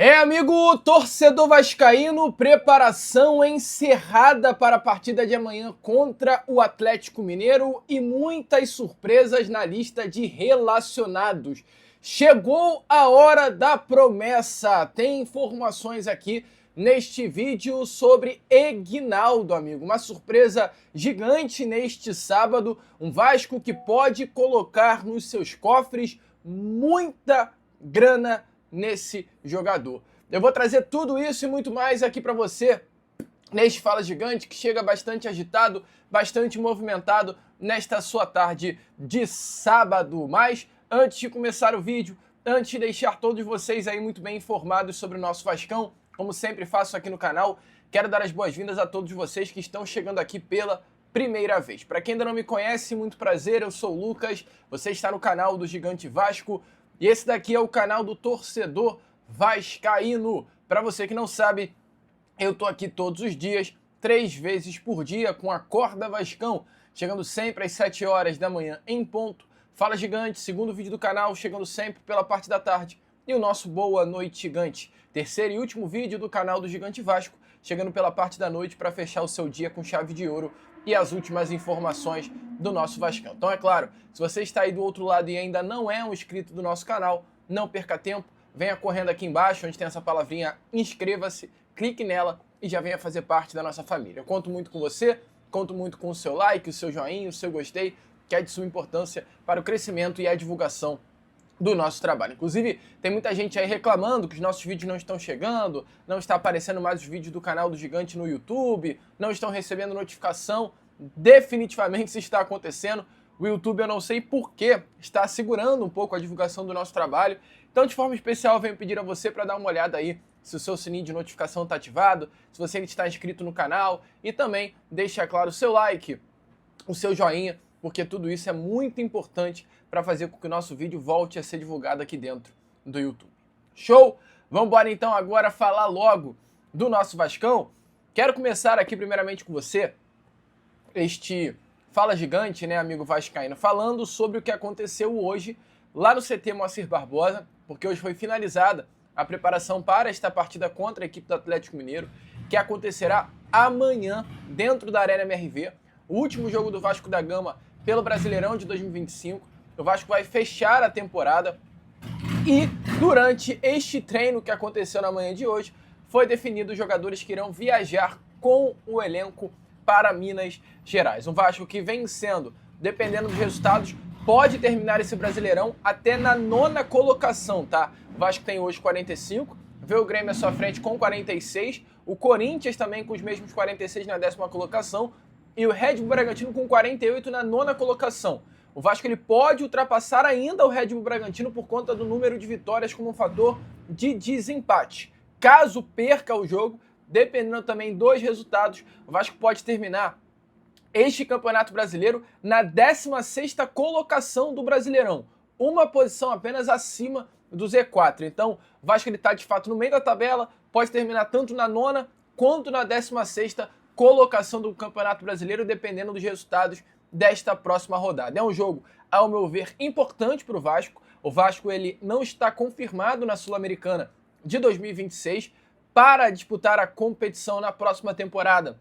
Amigo torcedor vascaíno, preparação encerrada para a partida de amanhã contra o Atlético Mineiro e muitas surpresas na lista de relacionados. Chegou a hora da promessa. Tem informações aqui neste vídeo sobre Eginaldo, amigo. Uma surpresa gigante neste sábado. Um Vasco que pode colocar nos seus cofres muita grana nesse jogador. Eu vou trazer tudo isso e muito mais aqui para você neste Fala Gigante, que chega bastante agitado, bastante movimentado nesta sua tarde de sábado. Mas antes de começar o vídeo, antes de deixar todos vocês aí muito bem informados sobre o nosso Vascão, como sempre faço aqui no canal, quero dar as boas-vindas a todos vocês que estão chegando aqui pela primeira vez. Para quem ainda não me conhece, muito prazer, eu sou o Lucas, você está no canal do Gigante Vasco, e esse daqui é o canal do torcedor vascaíno. Para você que não sabe, eu tô aqui todos os dias, 3 vezes por dia, com a Acorda Vascão, chegando sempre às 7 horas da manhã em ponto. Fala Gigante, segundo vídeo do canal, chegando sempre pela parte da tarde. E o nosso Boa Noite Gigante, terceiro e último vídeo do canal do Gigante Vasco, chegando pela parte da noite para fechar o seu dia com chave de ouro e as últimas informações do nosso Vascão. Então, é claro, se você está aí do outro lado e ainda não é um inscrito do nosso canal, não perca tempo, venha correndo aqui embaixo, onde tem essa palavrinha inscreva-se, clique nela e já venha fazer parte da nossa família. Eu conto muito com você, conto muito com o seu like, o seu joinha, o seu gostei, que é de suma importância para o crescimento e a divulgação do nosso trabalho. Inclusive, tem muita gente aí reclamando que os nossos vídeos não estão chegando, não está aparecendo mais os vídeos do canal do Gigante no YouTube, não estão recebendo notificação. Definitivamente isso está acontecendo. O YouTube, eu não sei porquê, está segurando um pouco a divulgação do nosso trabalho. Então, de forma especial, eu venho pedir a você para dar uma olhada aí se o seu sininho de notificação está ativado, se você está inscrito no canal e também deixa, claro, o seu like, o seu joinha, porque tudo isso é muito importante para fazer com que o nosso vídeo volte a ser divulgado aqui dentro do YouTube. Show? Vamos embora então agora falar logo do nosso Vascão. Quero começar aqui primeiramente com você, este Fala Gigante, né, amigo vascaíno, falando sobre o que aconteceu hoje lá no CT Moacir Barbosa, porque hoje foi finalizada a preparação para esta partida contra a equipe do Atlético Mineiro, que acontecerá amanhã dentro da Arena MRV, o último jogo do Vasco da Gama pelo Brasileirão de 2025. O Vasco vai fechar a temporada e durante este treino que aconteceu na manhã de hoje, foi definido os jogadores que irão viajar com o elenco para Minas Gerais. Um Vasco que vem sendo, dependendo dos resultados, pode terminar esse Brasileirão até na 9ª colocação, tá? O Vasco tem hoje 45, vê o Grêmio à sua frente com 46, o Corinthians também com os mesmos 46 na 10ª colocação e o Red Bull Bragantino com 48 na 9ª colocação. O Vasco ele pode ultrapassar ainda o Red Bull Bragantino por conta do número de vitórias como um fator de desempate. Caso perca o jogo, dependendo também dos resultados, o Vasco pode terminar este Campeonato Brasileiro na 16ª colocação do Brasileirão, uma posição apenas acima do Z4. Então, o Vasco está de fato no meio da tabela, pode terminar tanto na 9ª quanto na 16ª colocação do Campeonato Brasileiro, dependendo dos resultados desta próxima rodada. É um jogo, ao meu ver, importante para o Vasco. O Vasco ele não está confirmado na Sul-Americana de 2026 para disputar a competição na próxima temporada.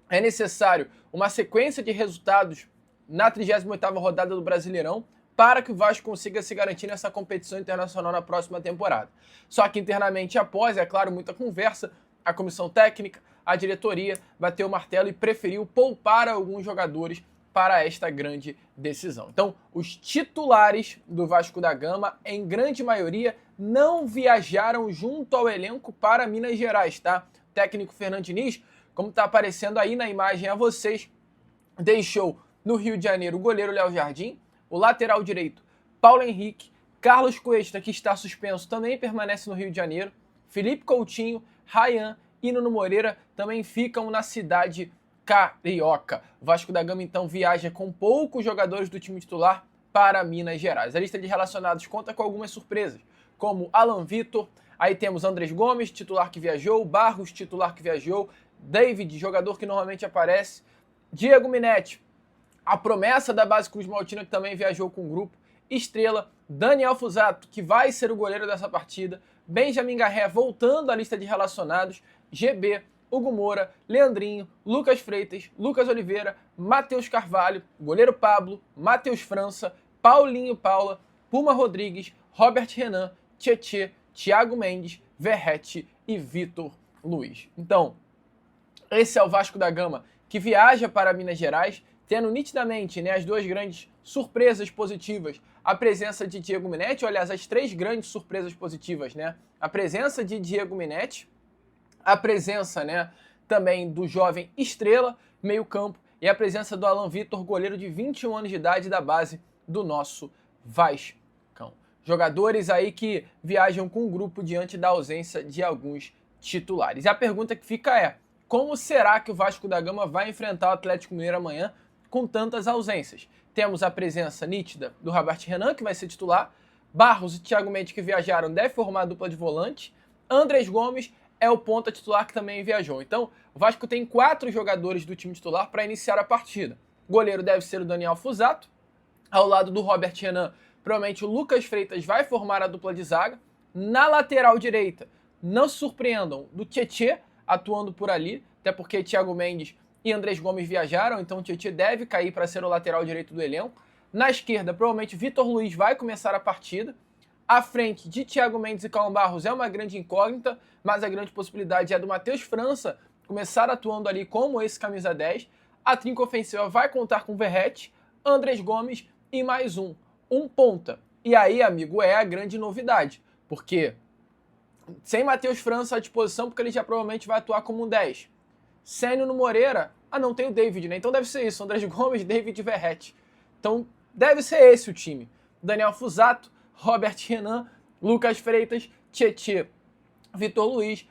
É necessário uma sequência de resultados na 38ª rodada do Brasileirão para que o Vasco consiga se garantir nessa competição internacional na próxima temporada. Só que internamente, após, é claro, muita conversa, a comissão técnica, a diretoria bateu o martelo e preferiu poupar alguns jogadores para esta grande decisão. Então, os titulares do Vasco da Gama, em grande maioria, não viajaram junto ao elenco para Minas Gerais, tá? O técnico Fernando Diniz, como está aparecendo aí na imagem a vocês, deixou no Rio de Janeiro o goleiro Léo Jardim, o lateral direito Paulo Henrique, Carlos Cuesta, que está suspenso, também permanece no Rio de Janeiro, Felipe Coutinho, Ryan e Nuno Moreira também ficam na cidade carioca. O Vasco da Gama então viaja com poucos jogadores do time titular para Minas Gerais. A lista de relacionados conta com algumas surpresas, como Alan Vitor, aí temos Andrés Gomes, titular que viajou, Barros, titular que viajou, David, jogador que normalmente aparece, Diego Minetti, a promessa da base Cruz Maltina que também viajou com o grupo, Estrela, Daniel Fusato, que vai ser o goleiro dessa partida, Benjamin Garré voltando à lista de relacionados, GB, Hugo Moura, Leandrinho, Lucas Freitas, Lucas Oliveira, Matheus Carvalho, goleiro Pablo, Matheus França, Paulinho Paula, Puma Rodrigues, Robert Renan, Tietê, Thiago Mendes, Verratti e Vitor Luiz. Então, esse é o Vasco da Gama que viaja para Minas Gerais, tendo nitidamente, né, as duas grandes surpresas positivas, a presença de Diego Minetti, ou, aliás, as três grandes surpresas positivas, né? A presença de Diego Minetti, a presença, né, também do jovem Estrela, meio-campo, e a presença do Alan Vitor, goleiro de 21 anos de idade da base do nosso Vascão. Jogadores aí que viajam com o grupo diante da ausência de alguns titulares. E a pergunta que fica é: como será que o Vasco da Gama vai enfrentar o Atlético Mineiro amanhã com tantas ausências? Temos a presença nítida do Robert Renan, que vai ser titular, Barros e Thiago Mendes, que viajaram, deve formar a dupla de volante, Andrés Gomes é o ponta titular que também viajou. Então, o Vasco tem 4 jogadores do time titular para iniciar a partida. O goleiro deve ser o Daniel Fusato, ao lado do Robert Renan, provavelmente o Lucas Freitas vai formar a dupla de zaga. Na lateral direita, não se surpreendam, do Tietê atuando por ali, até porque Thiago Mendes e Andrés Gomes viajaram, então o Tietê deve cair para ser o lateral direito do elenco. Na esquerda, provavelmente Vitor Luiz vai começar a partida. À frente de Thiago Mendes e Cauã Barros é uma grande incógnita, mas a grande possibilidade é do Matheus França começar atuando ali como esse camisa 10. A trinca ofensiva vai contar com Verratti, Andrés Gomes e mais um ponta. E aí, amigo, é a grande novidade, porque sem Matheus França à disposição, porque ele já provavelmente vai atuar como um 10. Sênio no Moreira, não tem o David, né? Então deve ser isso, Andrés Gomes, David e Verratti. Então deve ser esse o time. Daniel Fusato, Robert Renan, Lucas Freitas, Tietê, Vitor Luiz,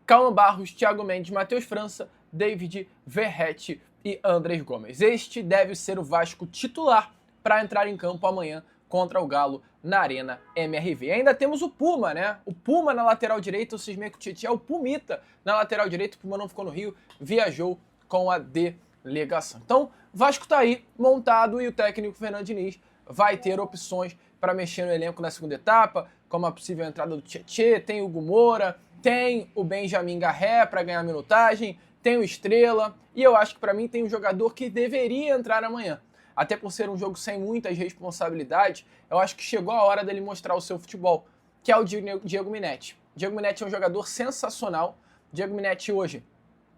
Cauã Barros, Thiago Mendes, Matheus França, David, Verratti e Andrés Gomes. Este deve ser o Vasco titular para entrar em campo amanhã contra o Galo na Arena MRV. Ainda temos o Puma, né? O Puma na lateral direita, o cismei com o Tietê é o Pumita na lateral direita. O Puma não ficou no Rio, viajou com a delegação. Então, Vasco tá aí, montado, e o técnico Fernando Diniz vai ter opções para mexer no elenco na segunda etapa, como a possível entrada do Tietê, tem o Hugo Moura, tem o Benjamin Garré para ganhar minutagem, tem o Estrela, e eu acho que para mim tem um jogador que deveria entrar amanhã. Até por ser um jogo sem muitas responsabilidades, eu acho que chegou a hora dele mostrar o seu futebol, que é o Diego Minetti. Diego Minetti é um jogador sensacional. Diego Minetti hoje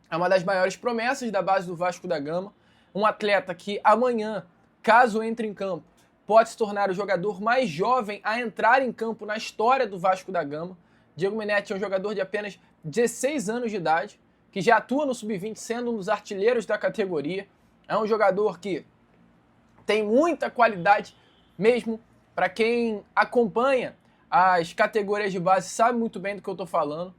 é uma das maiores promessas da base do Vasco da Gama. Um atleta que amanhã, caso entre em campo, pode se tornar o jogador mais jovem a entrar em campo na história do Vasco da Gama. Diego Minetti é um jogador de apenas 16 anos de idade, que já atua no Sub-20, sendo um dos artilheiros da categoria. É um jogador que tem muita qualidade mesmo. Para quem acompanha as categorias de base sabe muito bem do que eu estou falando.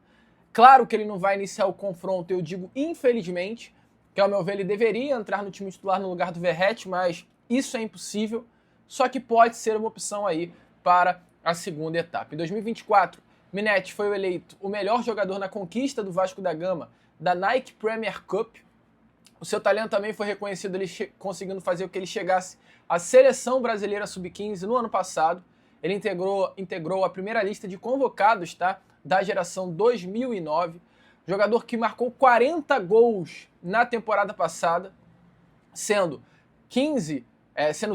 Claro que ele não vai iniciar o confronto, eu digo infelizmente, que ao meu ver ele deveria entrar no time titular no lugar do Verratti, mas isso é impossível. Só que pode ser uma opção aí para a segunda etapa. Em 2024, Minetti foi eleito o melhor jogador na conquista do Vasco da Gama da Nike Premier Cup. O seu talento também foi reconhecido, ele conseguindo fazer com que ele chegasse à Seleção Brasileira Sub-15 no ano passado. Ele integrou a primeira lista de convocados, tá, da geração 2009. Jogador que marcou 40 gols na temporada passada, sendo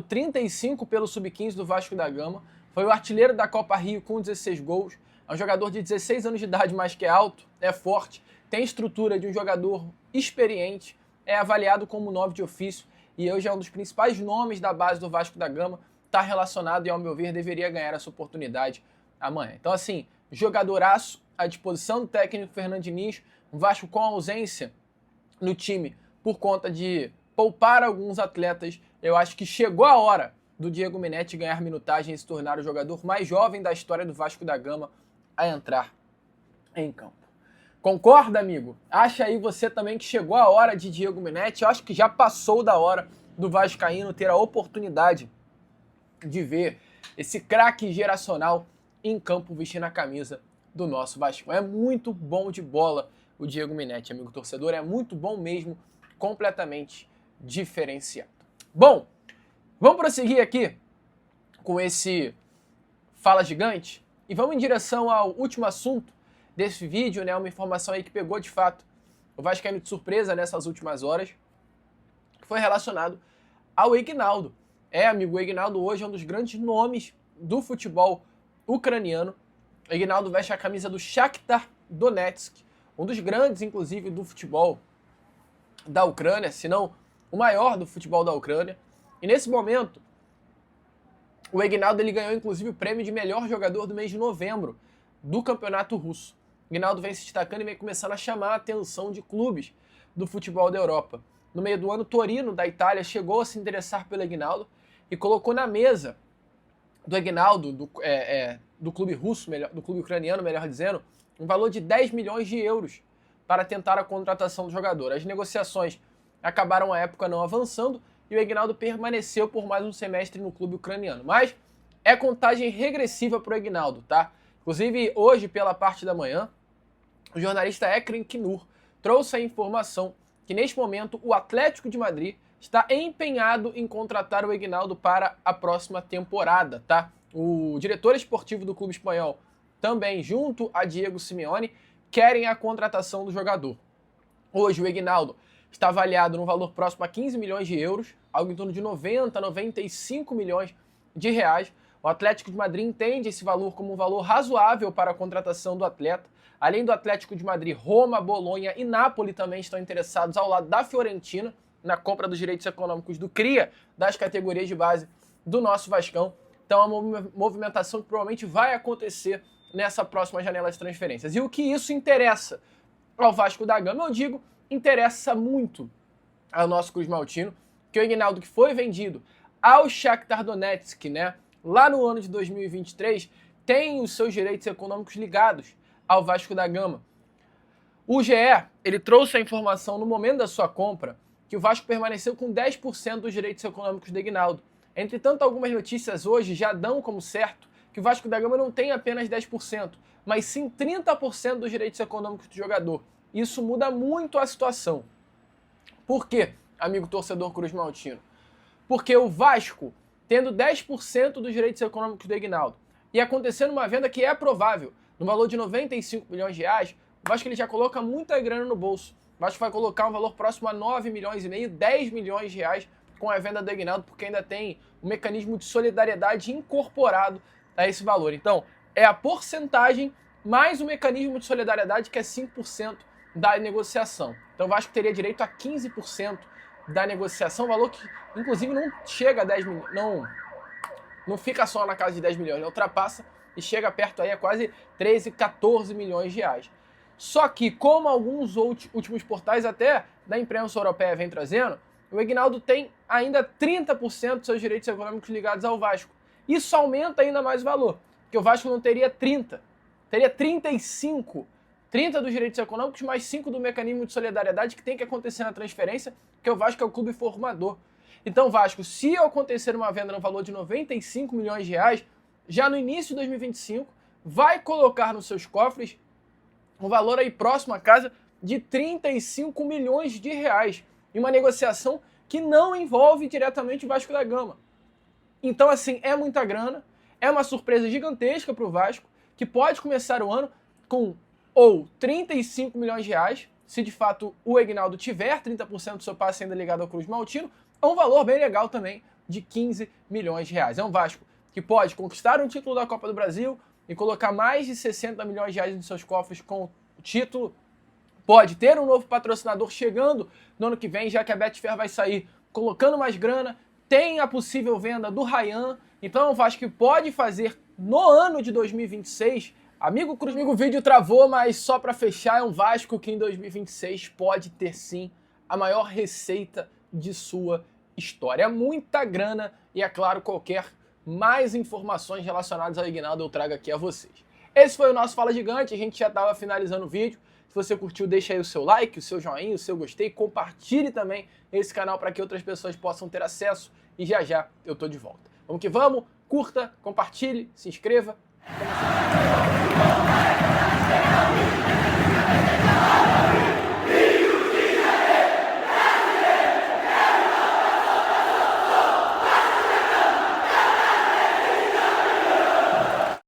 35 pelo Sub-15 do Vasco da Gama. Foi o artilheiro da Copa Rio com 16 gols. É um jogador de 16 anos de idade, mas que é alto, é forte, tem estrutura de um jogador experiente, é avaliado como 9 de ofício e hoje é um dos principais nomes da base do Vasco da Gama, está relacionado e, ao meu ver, deveria ganhar essa oportunidade amanhã. Então, assim, jogadoraço à disposição do técnico Fernando Diniz, um Vasco com ausência no time por conta de poupar alguns atletas. Eu acho que chegou a hora do Diego Minetti ganhar minutagem e se tornar o jogador mais jovem da história do Vasco da Gama a entrar em campo. Concorda, amigo? Acha aí você também que chegou a hora de Diego Minetti? Eu acho que já passou da hora do vascaíno ter a oportunidade de ver esse craque geracional em campo vestindo a camisa do nosso Vasco. É muito bom de bola o Diego Minetti, amigo torcedor. É muito bom mesmo, completamente diferenciado. Bom, vamos prosseguir aqui com esse Fala Gigante. E vamos em direção ao último assunto desse vídeo, né? Uma informação aí que pegou de fato o vascaíno de surpresa nessas últimas horas, que foi relacionado ao Ignaldo. Amigo, o Ignaldo hoje é um dos grandes nomes do futebol ucraniano. O Ignaldo veste a camisa do Shakhtar Donetsk, um dos grandes, inclusive, do futebol da Ucrânia, se não o maior do futebol da Ucrânia. E nesse momento, o Ignaldo ele ganhou, inclusive, o prêmio de melhor jogador do mês de novembro do campeonato russo. O Ignaldo vem se destacando e vem começando a chamar a atenção de clubes do futebol da Europa. No meio do ano, Torino, da Itália, chegou a se interessar pelo Ignaldo e colocou na mesa do Ignaldo, do clube russo, do clube ucraniano, melhor dizendo, um valor de 10 milhões de euros para tentar a contratação do jogador. As negociações acabaram à época não avançando e o Ignaldo permaneceu por mais um semestre no clube ucraniano. Mas é contagem regressiva para o Ignaldo, tá? Inclusive, hoje, pela parte da manhã, o jornalista Ekren Kinur trouxe a informação que, neste momento, o Atlético de Madrid está empenhado em contratar o Ignaldo para a próxima temporada, tá? O diretor esportivo do clube espanhol, também junto a Diego Simeone, querem a contratação do jogador. Hoje, o Ignaldo está avaliado no valor próximo a 15 milhões de euros, algo em torno de 90, 95 milhões de reais. O Atlético de Madrid entende esse valor como um valor razoável para a contratação do atleta. Além do Atlético de Madrid, Roma, Bolonha e Napoli também estão interessados ao lado da Fiorentina na compra dos direitos econômicos do cria das categorias de base do nosso Vascão. Então é uma movimentação que provavelmente vai acontecer nessa próxima janela de transferências. E o que isso interessa ao Vasco da Gama? Eu digo, interessa muito ao nosso Cruz Maltino, que o Ignaldo, que foi vendido ao Shakhtar Donetsk, né, lá no ano de 2023, tem os seus direitos econômicos ligados ao Vasco da Gama. O GE, ele trouxe a informação no momento da sua compra que o Vasco permaneceu com 10% dos direitos econômicos do Ignaldo. Entretanto, algumas notícias hoje já dão como certo que o Vasco da Gama não tem apenas 10%, mas sim 30% dos direitos econômicos do jogador. Isso muda muito a situação. Por quê, amigo torcedor Cruz Maltino? Porque o Vasco, tendo 10% dos direitos econômicos do Ignaldo, e acontecendo uma venda que é provável, no valor de 95 milhões de reais, o Vasco ele já coloca muita grana no bolso. O Vasco vai colocar um valor próximo a 9 milhões e meio, 10 milhões de reais com a venda do Ignaldo, porque ainda tem um mecanismo de solidariedade incorporado a esse valor. Então, é a porcentagem mais o mecanismo de solidariedade, que é 5% da negociação. Então, o Vasco teria direito a 15% da negociação, valor que, inclusive, não chega a 10 milhões, não fica só na casa de 10 milhões, ultrapassa e chega perto aí a quase 13, 14 milhões de reais. Só que, como alguns últimos portais até da imprensa europeia vem trazendo, o Ignaldo tem ainda 30% dos seus direitos econômicos ligados ao Vasco. Isso aumenta ainda mais o valor, porque o Vasco não teria 30, teria 35. 30 dos direitos econômicos, mais 5 do mecanismo de solidariedade que tem que acontecer na transferência, porque o Vasco é o clube formador. Então, Vasco, se acontecer uma venda no valor de 95 milhões de reais, já no início de 2025, vai colocar nos seus cofres um valor aí próximo à casa de 35 milhões de reais, em uma negociação que não envolve diretamente o Vasco da Gama. Então, assim, é muita grana, é uma surpresa gigantesca para o Vasco, que pode começar o ano com ou 35 milhões de reais, se de fato o Ignaldo tiver 30% do seu passe ainda ligado ao Cruz Maltino, ou um valor bem legal também de 15 milhões de reais. É um Vasco que pode conquistar um título da Copa do Brasil e colocar mais de 60 milhões de reais nos seus cofres com o título, pode ter um novo patrocinador chegando no ano que vem, já que a Betfair vai sair colocando mais grana, tem a possível venda do Ryan, então o Vasco pode fazer no ano de 2026. Amigo Cruz, amigo, o vídeo travou, mas só para fechar, é um Vasco que em 2026 pode ter sim a maior receita de sua história. É muita grana e, é claro, qualquer mais informações relacionadas ao Ignaldo eu trago aqui a vocês. Esse foi o nosso Fala Gigante, a gente já estava finalizando o vídeo. Se você curtiu, deixa aí o seu like, o seu joinha, o seu gostei, compartilhe também esse canal para que outras pessoas possam ter acesso e já já eu tô de volta. Vamos que vamos, curta, compartilhe, se inscreva.